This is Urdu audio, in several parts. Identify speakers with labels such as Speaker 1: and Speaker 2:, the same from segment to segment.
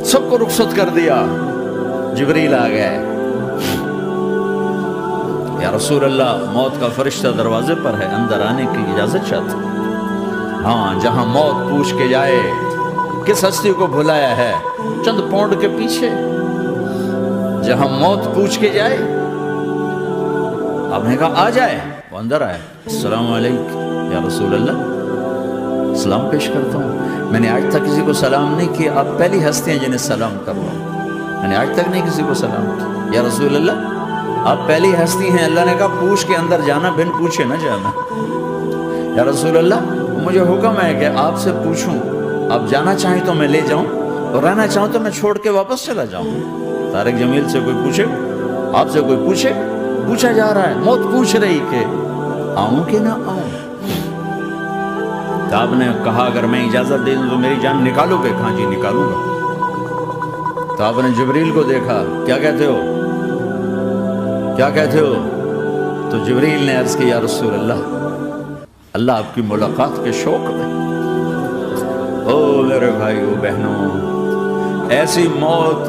Speaker 1: سب کو رخصت کر دیا. جبریل آ گئے. یا رسول اللہ موت کا فرشتہ دروازے پر ہے, اندر آنے کی اجازت چاہتا. ہاں, جہاں موت پوچھ کے جائے کس ہستی کو بھلایا ہے, چند پونڈ کے پیچھے جہاں موت پوچھ کے جائے. آپ نے کہا آ جائے, وہ اندر آئے. السلام علیکم یا رسول اللہ, سلام پیش کرتا ہوں. میں نے آج تک کسی کو سلام نہیں کیا, آپ پہلی ہستی ہیں جنہیں سلام کر رہا ہوں. میں نے آج تک نہیں کسی کو سلام کیا. یا رسول اللہ آپ پہلی ہستی ہیں. اللہ نے کہا پوچھ کے اندر جانا, بن پوچھے نہ جانا. یا رسول اللہ مجھے حکم ہے کہ آپ سے پوچھوں, آپ جانا چاہیں تو میں لے جاؤں, اور رہنا چاہوں تو میں چھوڑ کے واپس چلا جاؤں. طارق جمیل سے کوئی پوچھے, آپ سے کوئی پوچھے, پوچھا جا رہا ہے, موت پوچھ رہی کہ آؤں کہ نہ آؤں. تو آپ نے کہا اگر میں اجازت دے دوں تو میری جان نکالو گے؟ کہاں جی نکالوں گا. تو آپ نے جبریل کو دیکھا, کیا کہتے ہو, کیا کہتے ہو؟ تو جبریل نے عرض کی یا رسول اللہ اللہ آپ کی ملاقات کے شوق میں. او میرے بھائیو بہنوں, ایسی موت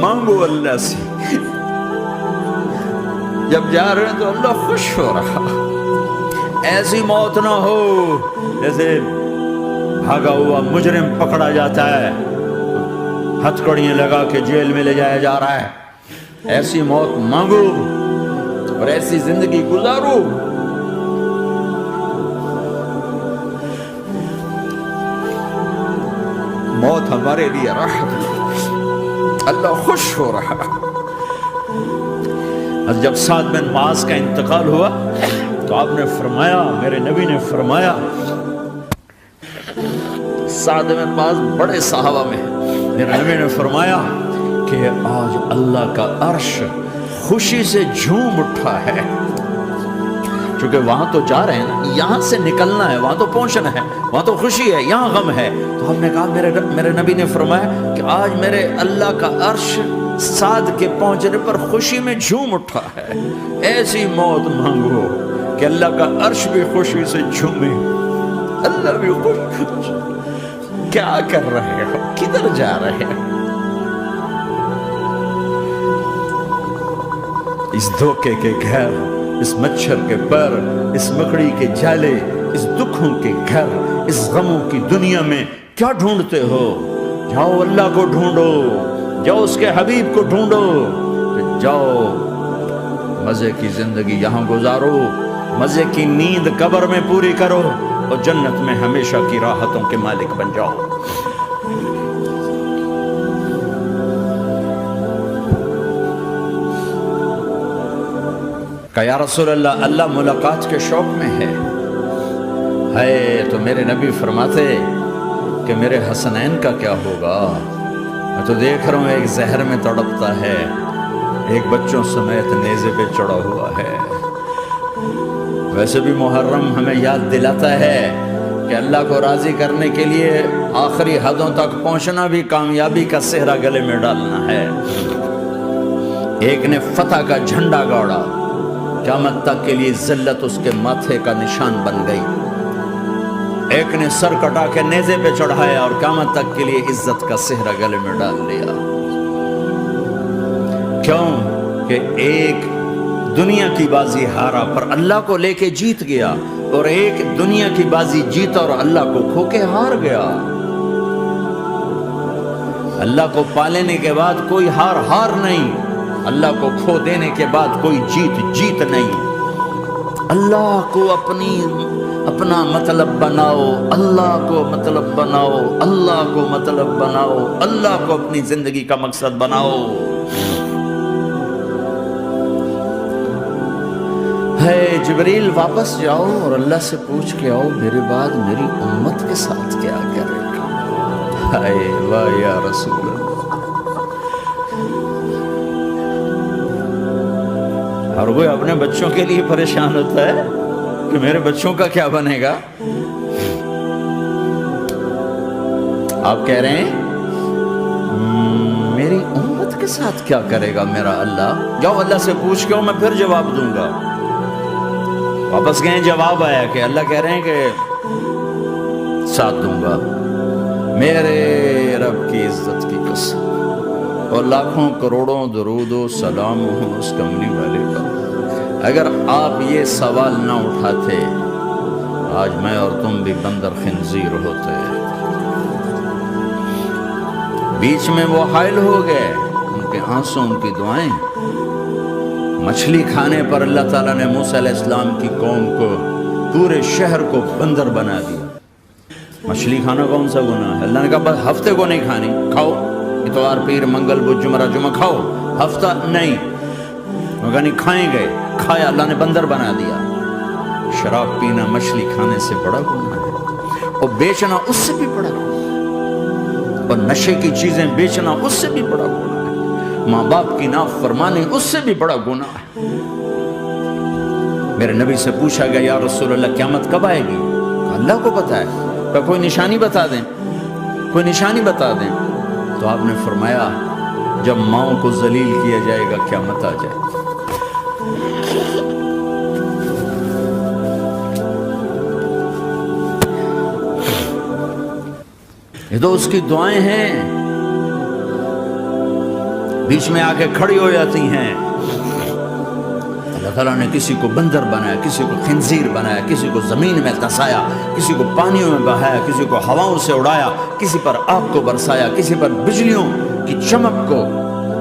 Speaker 1: مانگو اللہ سے. جب جا رہے ہیں تو اللہ خوش ہو رہا. ایسی موت نہ ہو جیسے بھاگا ہوا مجرم پکڑا جاتا ہے, ہتھکڑیاں لگا کے جیل میں لے جایا جا رہا ہے. ایسی موت مانگو اور ایسی زندگی گزارو. موت ہمارے لیے راحت, اللہ خوش ہو رہا. جب سعد بن معاذ کا انتقال ہوا تو آپ نے فرمایا, میرے نبی نے فرمایا, سعد بن معاذ بڑے صحابہ میں ہیں, میرے نبی نے فرمایا کہ آج اللہ کا عرش خوشی سے جھوم اٹھا ہے. چونکہ وہاں تو جا رہے ہیں نا, یہاں سے نکلنا ہے, وہاں تو پہنچنا ہے, وہاں تو خوشی ہے, یہاں غم ہے. تو ہم نے کہا میرے نبی نے فرمایا کہ آج میرے اللہ کا عرش سعد کے پہنچنے پر خوشی میں جھوم اٹھا ہے. ایسی موت مانگو کہ اللہ کا عرش بھی خوشی سے جھومے, اللہ بھی خوش. کیا کر رہے ہو, کدھر جا رہے ہیں؟ اس دھوکے کے گھر, اس مچھر کے پر, اس مکڑی کے جالے, اس دکھوں کے گھر, اس غموں کی دنیا میں کیا ڈھونڈتے ہو؟ جاؤ اللہ کو ڈھونڈو, جاؤ اس کے حبیب کو ڈھونڈو, جاؤ مزے کی زندگی یہاں گزارو, مزے کی نیند قبر میں پوری کرو, اور جنت میں ہمیشہ کی راحتوں کے مالک بن جاؤ. کہ یا رسول اللہ اللہ ملاقات کے شوق میں ہے. تو میرے نبی فرماتے کہ میرے حسنین کا کیا ہوگا؟ میں تو دیکھ رہا ہوں ایک زہر میں تڑپتا ہے, ایک بچوں سمیت نیزے پہ چڑھا ہوا ہے. ویسے بھی محرم ہمیں یاد دلاتا ہے کہ اللہ کو راضی کرنے کے لیے آخری حدوں تک پہنچنا بھی کامیابی کا صحرا گلے میں ڈالنا ہے. ایک نے فتح کا جھنڈا گاڑا, قیامت تک کے لیے ذلت اس کے ماتھے کا نشان بن گئی. ایک نے سر کٹا کے نیزے پہ چڑھایا اور قیامت تک کے لیے عزت کا صحرا گلے میں ڈال لیا. کیوں کہ ایک دنیا کی بازی ہارا پر اللہ کو لے کے جیت گیا, اور ایک دنیا کی بازی جیتا اور اللہ کو کھو کے ہار گیا. اللہ کو پالینے کے بعد کوئی ہار نہیں, اللہ کو کھو دینے کے بعد کوئی جیت نہیں. اللہ کو اپنا مطلب بناؤ, اللہ کو مطلب بناؤ, اللہ کو مطلب بناؤ, اللہ کو اپنی زندگی کا مقصد بناؤ. جبریل واپس جاؤ اور اللہ سے پوچھ کے آؤ میرے بعد میری امت کے ساتھ کیا کرے گا. واہ یا رسول اللہ. اور کوئی اپنے بچوں کے لیے پریشان ہوتا ہے کہ میرے بچوں کا کیا بنے گا. آپ کہہ رہے ہیں میری امت کے ساتھ کیا کرے گا میرا اللہ. جاؤ اللہ سے پوچھ کے میں پھر جواب دوں گا. واپس گئے, جواب آیا کہ اللہ کہہ رہے ہیں کہ ساتھ دوں گا. میرے رب کی عزت کی قسم، اور لاکھوں کروڑوں درود و سلام ہوں اس کملی والے پر، اگر آپ یہ سوال نہ اٹھاتے آج میں اور تم بھی بندر خنزیر ہوتے۔ بیچ میں وہ حائل ہو گئے، ان کے آنسوں ان کی دعائیں۔ مچھلی کھانے پر اللہ تعالیٰ نے موسیٰ علیہ السلام کی قوم کو، پورے شہر کو بندر بنا دیا۔ مچھلی کھانا کون سا گناہ ہے؟ اللہ نے کہا بس ہفتے کو نہیں کھانی، کھاؤ اتوار پیر منگل بدھ جمعہ جمعہ کھاؤ، ہفتہ نہیں۔ وہ کہا نہیں کھائیں گے، کھایا، اللہ نے بندر بنا دیا۔ شراب پینا مچھلی کھانے سے بڑا گناہ ہے، اور بیچنا اس سے بھی بڑا گناہ ہے، اور نشے کی چیزیں بیچنا اس سے بھی بڑا گناہ ہے، ماں باپ کی نافرمانی اس سے بھی بڑا گناہ ہے۔ میرے نبی سے پوچھا گیا یا رسول اللہ قیامت کب آئے گی؟ اللہ کو پتہ ہے، تو کوئی نشانی بتا دیں، کوئی نشانی بتا دیں۔ تو آپ نے فرمایا جب ماؤں کو ذلیل کیا جائے گا قیامت آ جائے گی۔ یہ تو اس کی دعائیں ہیں، بیچ میں آ کے کھڑی ہو جاتی ہیں۔ اللہ تعالیٰ نے کسی کو بندر بنایا، کسی کو خنزیر بنایا، کسی کو زمین میں دسایا، کسی کو پانیوں میں بہایا، کسی کو ہواؤں سے اڑایا، کسی پر آگ کو برسایا، کسی پر بجلیوں کی چمک کو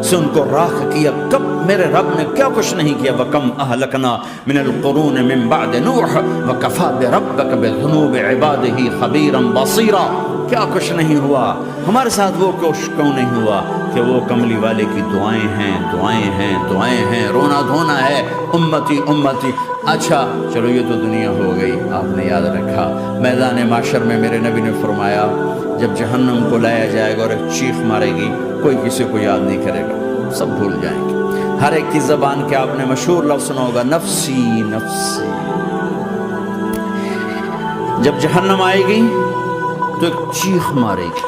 Speaker 1: سے ان کو راکھ کیا۔ کب میرے رب نے کیا کچھ نہیں کیا۔ وَكَمْ أَهْلَكْنَا مِنَ الْقُرُونِ مِنْ بَعْدِ نُوحٍ وَكَفَى بِرَبِّكَ بِذُنُوبِ عِبَادِهِ خَبِيرًا بَصِيرًا۔ کیا کچھ نہیں ہوا ہمارے ساتھ، وہ کچھ کیوں نہیں ہوا کہ وہ کملی والے کی دعائیں ہیں، دعائیں ہیں، دعائیں ہیں، رونا دھونا ہے، امتی امتی۔ اچھا چلو یہ تو دنیا ہو گئی، آپ نے یاد رکھا میدان معاشر میں میرے نبی نے فرمایا جب جہنم کو لایا جائے گا اور ایک چیخ مارے گی، کوئی کسی کو یاد نہیں کرے گا، سب بھول جائیں گے۔ ہر ایک کی زبان کے آپ نے مشہور لفظ سنا ہوگا نفسی نفسی۔ جب جہنم آئے گی تو ایک چیخ مارے گی،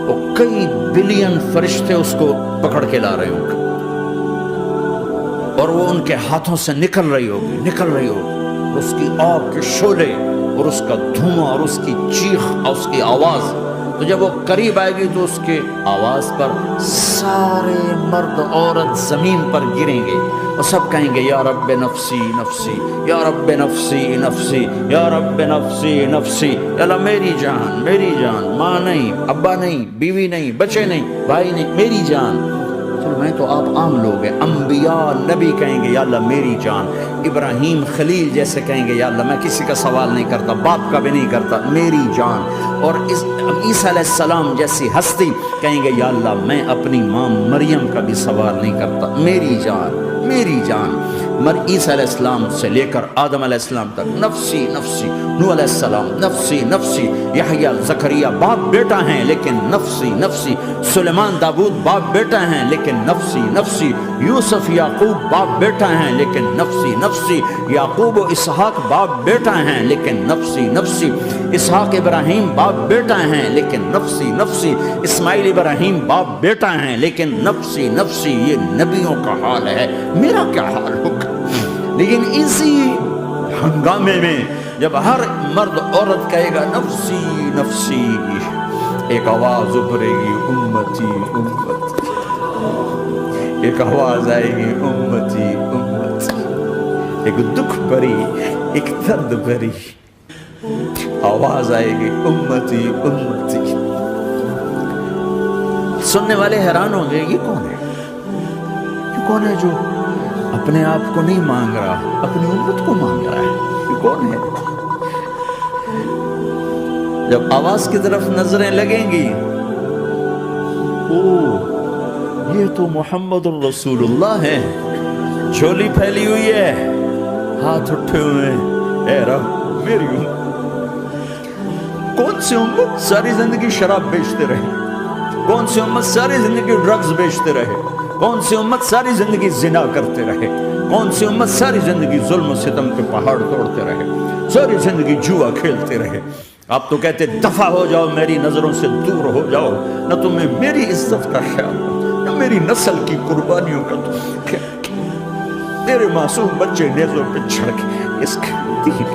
Speaker 1: اور کئی بلین فرشتے اس کو پکڑ کے لا رہے ہوں گے، اور وہ ان کے ہاتھوں سے نکل رہی ہوگی، اور اس کی آگ کے شعلے اور اس کا دھواں اور اس کی چیخ اور اس کی آواز۔ تو جب وہ قریب آئے گی تو اس کے آواز پر سارے مرد عورت زمین پر گریں گے اور سب کہیں گے یا رب نفسی نفسی، یا رب نفسی نفسی، یا رب نفسی نفسی۔ یا اللہ میری جان، میری جان، ماں نہیں، ابا نہیں، بیوی نہیں، بچے نہیں، بھائی نہیں، میری جان۔ چلو میں تو آپ عام لوگ ہیں، انبیاء نبی کہیں گے یا اللہ میری جان، ابراہیم خلیل جیسے کہیں گے یا اللہ میں کسی کا سوال نہیں کرتا، باپ کا بھی نہیں کرتا، میری جان۔ اور عیسیٰ علیہ السلام جیسی ہستی کہیں گے یا اللہ میں اپنی ماں مریم کا بھی سوال نہیں کرتا، میری جان، میری جان۔ عیسیٰ علیہ السلام سے لے کر آدم علیہ السلام تک نفسی نفسی، نوح علیہ السلام نفسی نفسی، یحییٰ زکریا باپ بیٹا ہیں لیکن نفسی نفسی، سلیمان داؤد باپ بیٹا ہیں لیکن نفسی نفسی، یوسف یعقوب باپ بیٹا ہیں لیکن نفسی نفسی، یعقوب و اسحاق باپ بیٹا ہیں لیکن نفسی نفسی، اسحاق ابراہیم باپ بیٹا ہیں لیکن نفسی نفسی، اسماعیل ابراہیم باپ بیٹا ہیں لیکن نفسی نفسی۔ یہ نبیوں کا حال ہے، میرا کیا حال ہوگا؟ لیکن اسی ہنگامے میں جب ہر مرد عورت کہے گا نفسی نفسی، ایک آواز ابھرے گی امتی امتی، ایک آواز آئے گی امتی امتی، ایک دکھ بھری، ایک درد بھری آواز آئے گی امتی امتی۔ سننے والے حیران ہوں گے یہ کون ہے، یہ کون ہے جو اپنے آپ کو نہیں مانگ رہا، اپنی امت کو مانگ رہا ہے، یہ کون ہے؟ جب آواز کی طرف نظریں لگیں گی، یہ تو محمد الرسول اللہ ہے، جھولی پھیلی ہوئی ہے، ہاتھ اٹھے ہوئے ہیں، اے رب میری امت۔ کون سی امت ساری زندگی شراب بیچتے رہے، کون سی امت ساری زندگی ڈرگز بیچتے رہے، کون سی امت ساری زندگی زنا کرتے رہے، کون سی امت ساری زندگی ظلم و ستم کے پہاڑ توڑتے رہے، ساری زندگی جوا کھیلتے رہے۔ آپ تو کہتے دفع ہو جاؤ، میری نظروں سے دور ہو جاؤ، نہ تمہیں میری عزت کا خیال ہو، نہ میری نسل کی قربانیوں کا تم خیال، میرے معصوم بچے نیزوں پہ چڑھ کے اس کے دین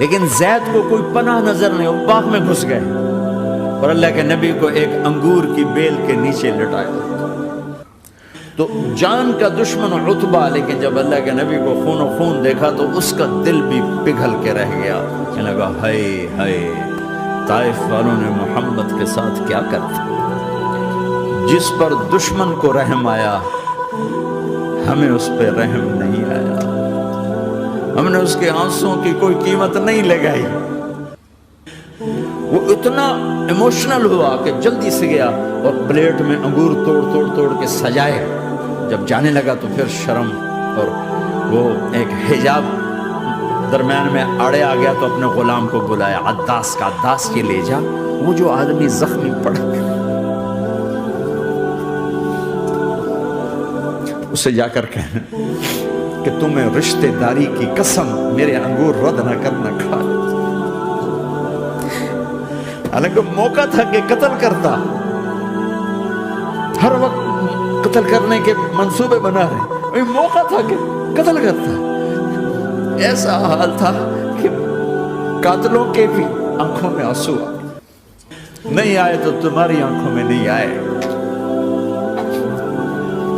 Speaker 1: لیکن زید کو کوئی پناہ نظر نہیں، وہ باغ میں گھس گئے اور اللہ کے نبی کو ایک انگور کی بیل کے نیچے لٹایا۔ تو جان کا دشمن عتبہ، لیکن جب اللہ کے نبی کو خون و خون دیکھا تو اس کا دل بھی پگھل کے رہ گیا، کہنے لگا ہائے ہائے، طائف والوں نے محمد کے ساتھ کیا کرتا۔ جس پر دشمن کو رحم آیا ہمیں اس پہ رحم نہیں آیا، ہم نے اس کے آنسوں کی کوئی قیمت نہیں لگائی۔ وہ اتنا ایموشنل ہوا کہ جلدی سے گیا اور پلیٹ میں انگور توڑ کے سجائے۔ جب جانے لگا تو پھر شرم اور وہ ایک حجاب درمیان میں آڑے آ گیا تو اپنے غلام کو بلایا، عداس کا، عداس کے لے جا وہ جو آدمی زخمی پڑ گیا، اسے جا کر کہنا کہ تمہیں رشتہ داری کی قسم میرے انگور رد نہ کرنا کھا۔ حالانکہ موقع تھا کہ قتل کرتا، ہر وقت قتل کرنے کے منصوبے بنا رہے، موقع تھا کہ قتل کرتا۔ ایسا حال تھا کہ قاتلوں کے بھی آنکھوں میں آنسو نہیں آئے تو تمہاری آنکھوں میں نہیں آئے۔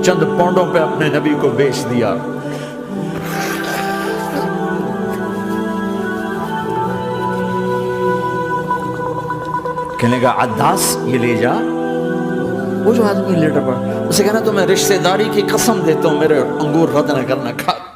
Speaker 1: چند پونڈوں پہ اپنے نبی کو بیچ دیا۔ کہنے کا عداس یہ لے جا، وہ جو آدمی لیٹر پڑا، اسے کہنا تو میں رشتہ داری کی قسم دیتا ہوں میرے انگور رد نہ کرنا، کھا